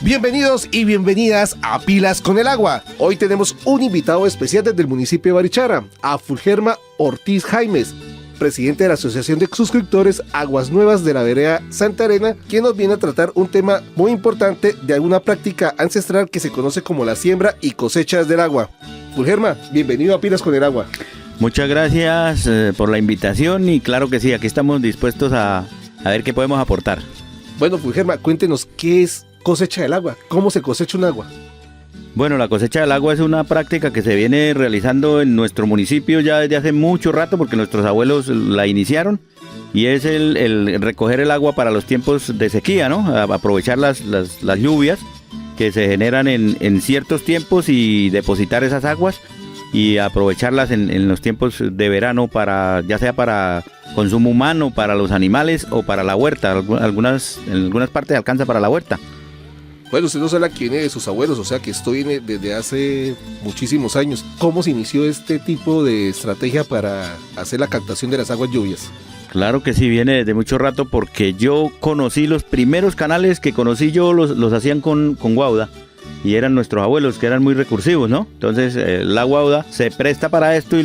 Bienvenidos y bienvenidas a Pilas con el Agua. Hoy tenemos un invitado especial desde el municipio de Barichara, a Fulgerma Ortiz Jaimes, presidente de la Asociación de Suscriptores Aguas Nuevas de la Vereda Santa Elena, quien nos viene a tratar un tema muy importante de alguna práctica ancestral que se conoce como la siembra y cosechas del agua. Fulgerma, bienvenido a Pilas con el Agua. Muchas gracias por la invitación y claro que sí, aquí estamos dispuestos a ver qué podemos aportar. Bueno, Fulgerma, cuéntenos qué es cosecha del agua, cómo se cosecha un agua. Bueno, la cosecha del agua es una práctica que se viene realizando en nuestro municipio ya desde hace mucho rato porque nuestros abuelos la iniciaron y es el recoger el agua para los tiempos de sequía, ¿no? Aprovechar las lluvias que se generan en ciertos tiempos y depositar esas aguas y aprovecharlas en los tiempos de verano para, ya sea para consumo humano, para los animales o para la huerta. En algunas partes alcanza para la huerta. Bueno, usted nos habla que viene de sus abuelos, o sea que esto viene desde hace muchísimos años. ¿Cómo se inició este tipo de estrategia para hacer la captación de las aguas lluvias? Claro que sí, viene desde mucho rato porque yo conocí los primeros canales que conocí yo, los hacían con guauda y eran nuestros abuelos que eran muy recursivos, ¿no? Entonces la guauda se presta para esto y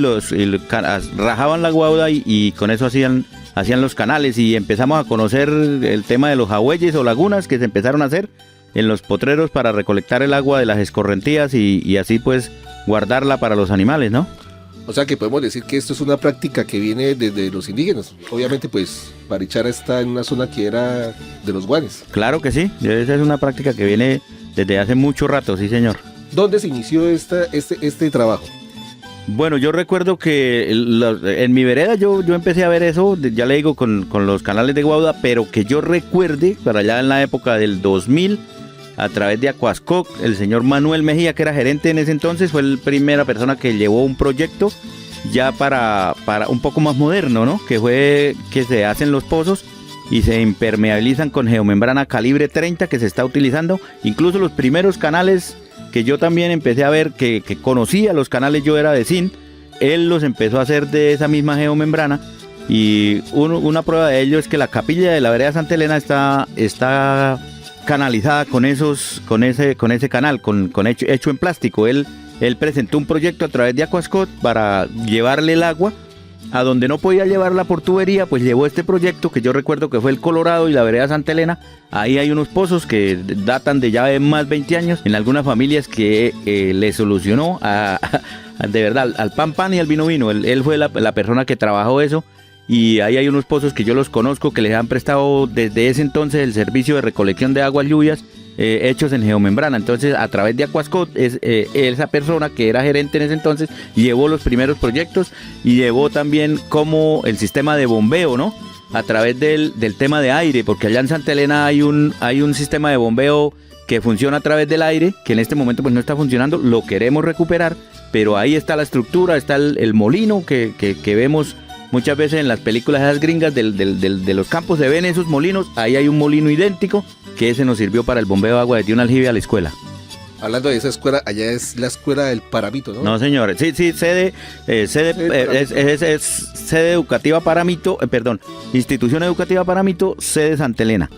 rajaban la guauda y con eso hacían los canales y empezamos a conocer el tema de los jagüeyes o lagunas que se empezaron a hacer en los potreros para recolectar el agua de las escorrentías y así pues guardarla para los animales, ¿no? O sea que podemos decir que esto es una práctica que viene desde los indígenas. Obviamente pues Barichara está en una zona que era de los guanes. Claro que sí, esa es una práctica que viene desde hace mucho rato, sí señor. ¿Dónde se inició este trabajo? Bueno, yo recuerdo que en mi vereda yo empecé a ver eso, ya le digo, con los canales de guauda, pero que yo recuerde, para allá en la época del 2000, a través de Acuascoc, el señor Manuel Mejía, que era gerente en ese entonces, fue la primera persona que llevó un proyecto ya para un poco más moderno, ¿no? Que fue que se hacen los pozos y se impermeabilizan con geomembrana calibre 30 que se está utilizando. Incluso los primeros canales que yo también empecé a ver, que conocía los canales, yo era de zinc, él los empezó a hacer de esa misma geomembrana y una prueba de ello es que la capilla de la Vereda Santa Elena está canalizada con ese canal, hecho en plástico. Él presentó un proyecto a través de Acuascoc para llevarle el agua a donde no podía llevarla por tubería, pues llevó este proyecto que yo recuerdo que fue el Colorado y la Vereda Santa Elena. Ahí hay unos pozos que datan de ya de más 20 años en algunas familias que le solucionó de verdad al pan y al vino. Él fue la persona que trabajó eso. Y ahí hay unos pozos que yo los conozco que les han prestado desde ese entonces el servicio de recolección de aguas lluvias hechos en geomembrana. Entonces a través de Acuascoc esa persona que era gerente en ese entonces llevó los primeros proyectos y llevó también como el sistema de bombeo, ¿no? A través del tema de aire, porque allá en Santa Elena hay un sistema de bombeo que funciona a través del aire, que en este momento pues no está funcionando, lo queremos recuperar, pero ahí está la estructura, está el molino que vemos muchas veces en las películas esas gringas de los campos, se ven esos molinos. Ahí hay un molino idéntico que ese nos sirvió para el bombeo de agua desde un aljibe a la escuela. Hablando de esa escuela, allá es la escuela del Paramito, ¿no? No, señor, sí, sede educativa Paramito, institución educativa Paramito, sede Santa Elena.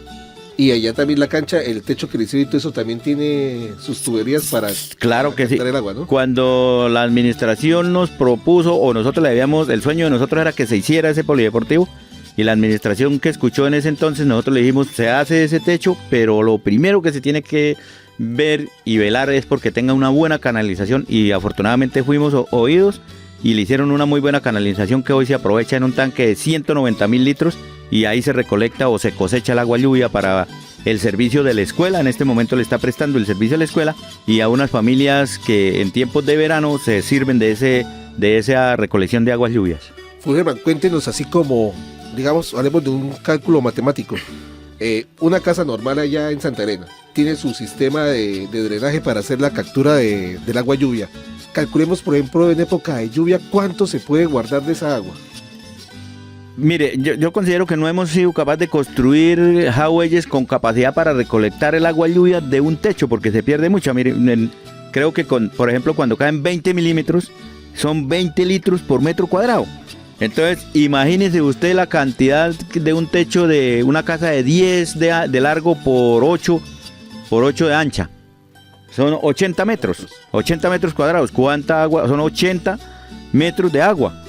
Y allá también la cancha, el techo que le hicieron y todo eso también tiene sus tuberías para claro que sí. El agua, ¿no? Cuando la administración nos propuso, o nosotros le habíamos, el sueño de nosotros era que se hiciera ese polideportivo, y la administración que escuchó en ese entonces, nosotros le dijimos, se hace ese techo, pero lo primero que se tiene que ver y velar es porque tenga una buena canalización, y afortunadamente fuimos oídos y le hicieron una muy buena canalización que hoy se aprovecha en un tanque de 190,000 litros y ahí se recolecta o se cosecha el agua lluvia para el servicio de la escuela. En este momento le está prestando el servicio a la escuela y a unas familias que en tiempos de verano se sirven de esa recolección de aguas lluvias. Fulgerman, cuéntenos así como, digamos, hablemos de un cálculo matemático. Una casa normal allá en Santa Elena tiene su sistema de drenaje para hacer la captura del agua lluvia. Calculemos, por ejemplo, en época de lluvia, ¿cuánto se puede guardar de esa agua? Mire, yo considero que no hemos sido capaces de construir jagüeyes con capacidad para recolectar el agua lluvia de un techo, porque se pierde mucho. Mire, creo que, por ejemplo, cuando caen 20 milímetros, son 20 litros por metro cuadrado. Entonces, imagínese usted la cantidad de un techo de una casa de 10 de largo por 8 de ancha. Son 80 metros cuadrados. ¿Cuánta agua? Son 80 metros de agua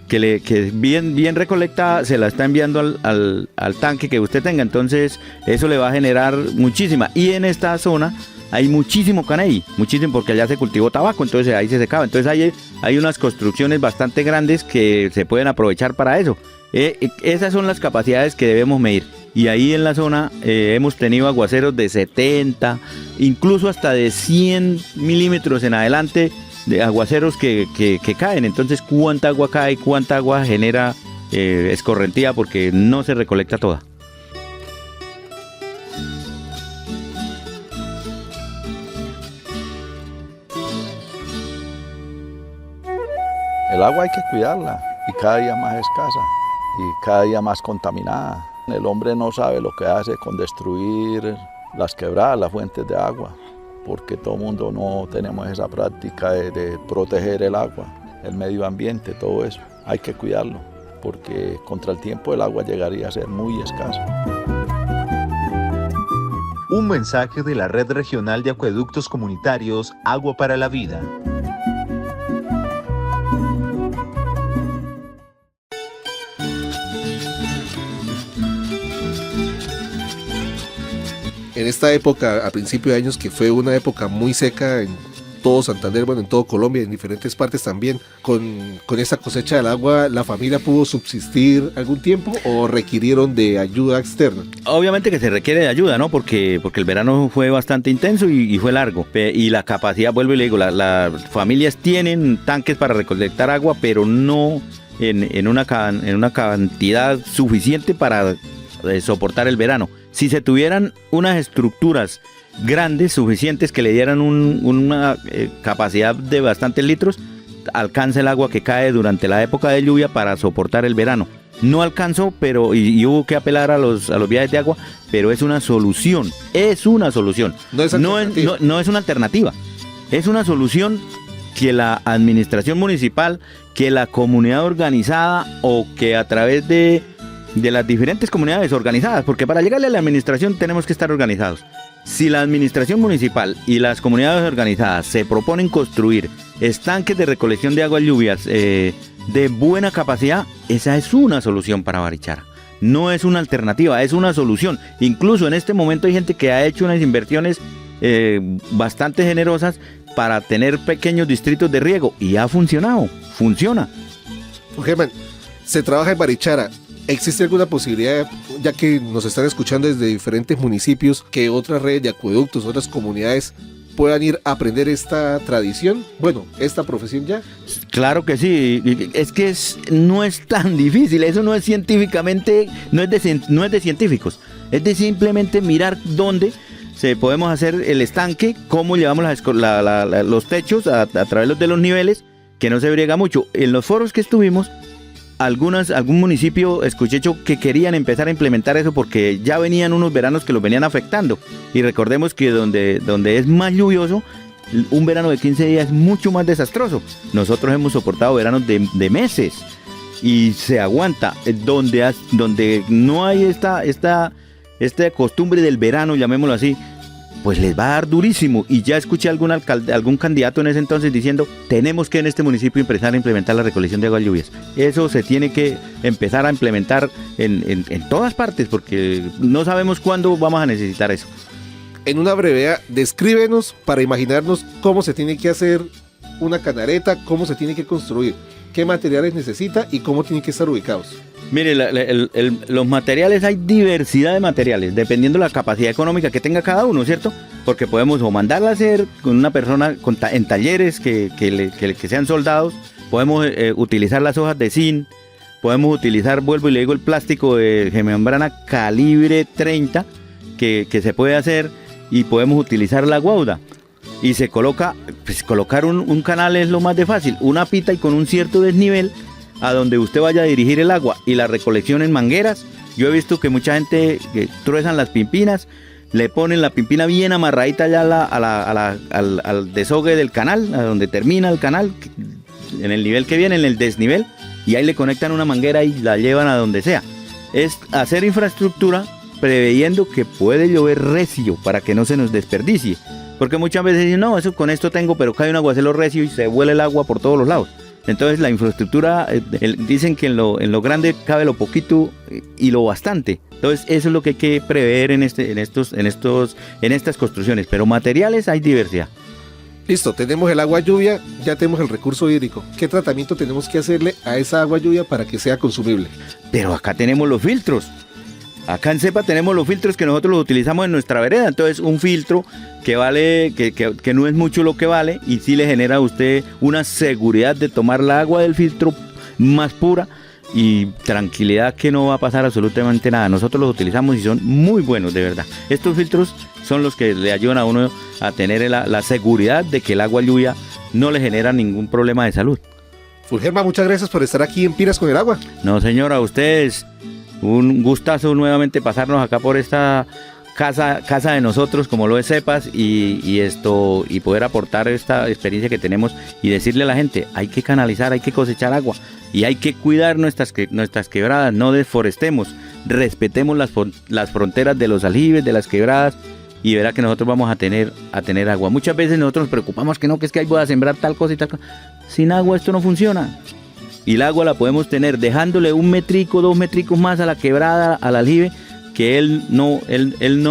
que bien recolectada se la está enviando al tanque que usted tenga. Entonces, eso le va a generar muchísima. Y en esta zona hay muchísimo caney, muchísimo, porque allá se cultivó tabaco, entonces ahí se secaba. Entonces hay unas construcciones bastante grandes que se pueden aprovechar para eso. Esas son las capacidades que debemos medir. Y ahí en la zona hemos tenido aguaceros de 70, incluso hasta de 100 milímetros en adelante de aguaceros que caen. Entonces, ¿cuánta agua cae? ¿Cuánta agua genera escorrentía? Porque no se recolecta toda. El agua hay que cuidarla y cada día más escasa y cada día más contaminada. El hombre no sabe lo que hace con destruir las quebradas, las fuentes de agua, porque todo el mundo no tenemos esa práctica de proteger el agua, el medio ambiente, todo eso. Hay que cuidarlo, porque contra el tiempo el agua llegaría a ser muy escasa. Un mensaje de la Red Regional de Acueductos Comunitarios Agua para la Vida. En esta época, a principios de años, que fue una época muy seca en todo Santander, bueno, en todo Colombia, en diferentes partes también, con esa cosecha del agua, ¿la familia pudo subsistir algún tiempo o requirieron de ayuda externa? Obviamente que se requiere de ayuda, ¿no? Porque el verano fue bastante intenso y fue largo. Y la capacidad, vuelvo y le digo, las familias tienen tanques para recolectar agua, pero no en una cantidad suficiente para soportar el verano. Si se tuvieran unas estructuras grandes, suficientes, que le dieran una capacidad de bastantes litros, alcanza el agua que cae durante la época de lluvia para soportar el verano. No alcanzó, pero y hubo que apelar a los viajes de agua, pero es una solución. No es una alternativa. Es una solución que la administración municipal, que la comunidad organizada o que a través de las diferentes comunidades organizadas, porque para llegarle a la administración tenemos que estar organizados. Si la administración municipal y las comunidades organizadas se proponen construir estanques de recolección de aguas lluvias de buena capacidad, esa es una solución para Barichara. No es una alternativa, es una solución. Incluso en este momento hay gente que ha hecho unas inversiones bastante generosas para tener pequeños distritos de riego y ha funcionado, funciona. Germán, se trabaja en Barichara. ¿Existe alguna posibilidad, ya que nos están escuchando desde diferentes municipios, que otras redes de acueductos, otras comunidades puedan ir a aprender esta tradición? Bueno, esta profesión ya. Claro que sí, es que no es tan difícil, eso no es científicamente, no es de científicos, es de simplemente mirar dónde podemos hacer el estanque, cómo llevamos los techos a través de los niveles, que no se briega mucho. En los foros que estuvimos, algún municipio escuché yo que querían empezar a implementar eso porque ya venían unos veranos que los venían afectando. Y recordemos que donde es más lluvioso, un verano de 15 días es mucho más desastroso. Nosotros hemos soportado veranos de meses y se aguanta. Donde no hay esta costumbre del verano, llamémoslo así, pues les va a dar durísimo. Y ya escuché algún candidato en ese entonces diciendo: tenemos que en este municipio empezar a implementar la recolección de aguas lluvias. Eso se tiene que empezar a implementar en todas partes, porque no sabemos cuándo vamos a necesitar eso. En una brevedad, descríbenos para imaginarnos cómo se tiene que hacer una canareta, cómo se tiene que construir, qué materiales necesita y cómo tienen que estar ubicados. Mire, los materiales, hay diversidad de materiales, dependiendo de la capacidad económica que tenga cada uno, ¿cierto? Porque podemos o mandarla a hacer con una persona en talleres que sean soldados, podemos utilizar las hojas de zinc, podemos utilizar, vuelvo y le digo, el plástico de membrana calibre 30 que se puede hacer, y podemos utilizar la guauda. Y se colocar un canal es lo más de fácil, una pita y con un cierto desnivel a donde usted vaya a dirigir el agua, y la recolección en mangueras. Yo he visto que mucha gente truezan las pimpinas, le ponen la pimpina bien amarradita ya al deshogue del canal, a donde termina el canal, en el nivel que viene, en el desnivel, y ahí le conectan una manguera y la llevan a donde sea. Es hacer infraestructura preveyendo que puede llover recio para que no se nos desperdicie. Porque muchas veces dicen, no, eso con esto tengo, pero cae un aguacero recio y se vuela el agua por todos los lados. Entonces la infraestructura, dicen que en lo grande cabe lo poquito y lo bastante. Entonces eso es lo que hay que prever en estas construcciones. Pero materiales hay diversidad. Listo, tenemos el agua lluvia, ya tenemos el recurso hídrico. ¿Qué tratamiento tenemos que hacerle a esa agua lluvia para que sea consumible? Pero acá tenemos los filtros. Acá en CEPA tenemos los filtros que nosotros los utilizamos en nuestra vereda. Entonces un filtro que vale, que no es mucho lo que vale, y sí le genera a usted una seguridad de tomar la agua del filtro más pura y tranquilidad que no va a pasar absolutamente nada. Nosotros los utilizamos y son muy buenos, de verdad. Estos filtros son los que le ayudan a uno a tener la seguridad de que el agua lluvia no le genera ningún problema de salud. Fulgerma, muchas gracias por estar aquí en Pilas con el Agua. No, señora, a ustedes un gustazo nuevamente pasarnos acá por esta casa de nosotros, como lo es CEPAS, y poder aportar esta experiencia que tenemos y decirle a la gente, hay que canalizar, hay que cosechar agua y hay que cuidar nuestras quebradas, no deforestemos, respetemos las fronteras de los aljibes, de las quebradas, y verá que nosotros vamos a tener agua. Muchas veces nosotros nos preocupamos que es que ahí voy a sembrar tal cosa y tal cosa. Sin agua esto no funciona. Y el agua la podemos tener dejándole 1 metrico, 2 metricos más a la quebrada, al aljibe, que él no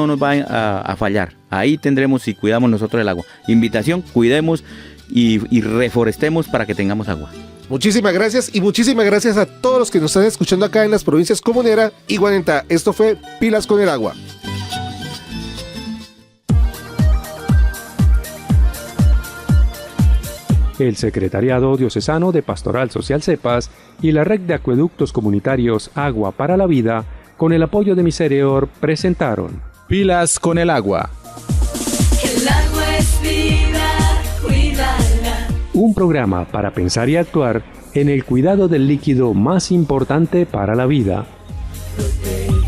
nos va a fallar. Ahí tendremos, si cuidamos nosotros el agua. Invitación, cuidemos y reforestemos para que tengamos agua. Muchísimas gracias, y muchísimas gracias a todos los que nos están escuchando acá en las provincias Comunera y Guanentá. Esto fue Pilas con el Agua. El Secretariado Diocesano de Pastoral Social CEPAS y la Red de Acueductos Comunitarios Agua para la Vida, con el apoyo de Misereor, presentaron Pilas con el Agua. El agua es vida, cuídala. Un programa para pensar y actuar en el cuidado del líquido más importante para la vida. Protege.